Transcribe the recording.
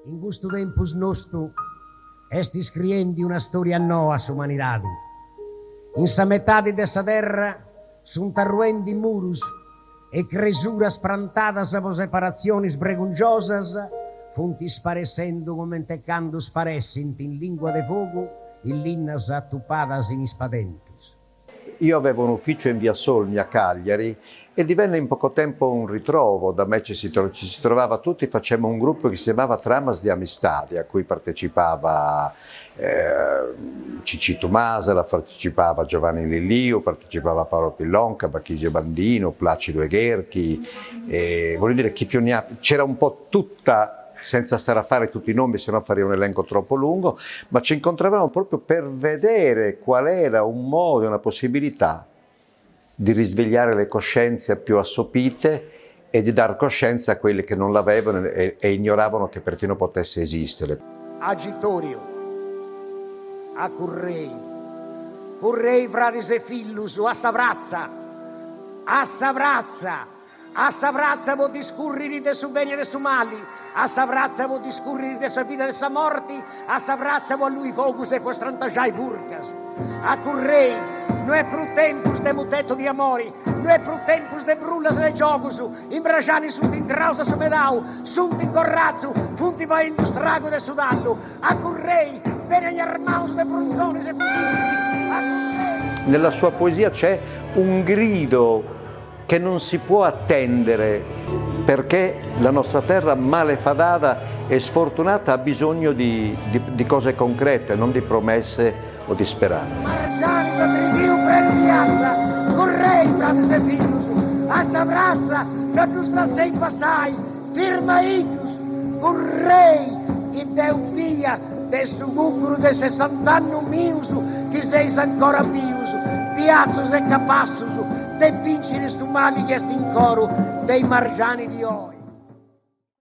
In questo tempus nostro esti scriendi una storia nuova a sumanidade. In sa metade dessa terra sunt arruendi murus e cresuras plantadas a separazioni pregungiosas funti sparesendo come teccando sparessint in lingua de fuoco in linnas attupadas in ispadentis. Io avevo un ufficio in via Solmi a Cagliari e divenne in poco tempo un ritrovo. Da me ci si trovava tutti, facemmo un gruppo che si chiamava Tramas di Amistadi, a cui partecipava Cicci Tomasela, partecipava Giovanni Lilliu, partecipava Paolo Pillonca, Bachisio Bandino, Placido Egherchi, voglio dire, chi più ne ha, c'era un po' tutta, senza stare a fare tutti i nomi, se no farei un elenco troppo lungo, ma ci incontravamo proprio per vedere qual era un modo, una possibilità di risvegliare le coscienze più assopite e di dar coscienza a quelli che non l'avevano e ignoravano che perfino potesse esistere. Agitorio, a currei fratis e fillus, a savrazza vo discurriri de su bene e de su mali, a savrazza vo discurriri de sa vita e de sa morti, a savrazza vo a lui focus e questrantajai furcas. A currei, no è pro tempus de mutetto di amori, no è pro tempus de brullas e giogus, imbrajani sunt in trausa su medau, sunt in corrazzu, funti va in strago de sudallo. A currei, bene gli armaus de brunzones e Nella sua poesia c'è un grido che non si può attendere, perché la nostra terra malefadata e sfortunata ha bisogno di cose concrete, non di promesse o di speranze. Correi, fratis e fillus, a savrazza, per nostra sei passai, firma ignus, correi, e deu via, de su gugru de 60 anni mius, che seis ancora vius, piazzos e capassus, de vincere su mali che in coro, dei margiani di oi.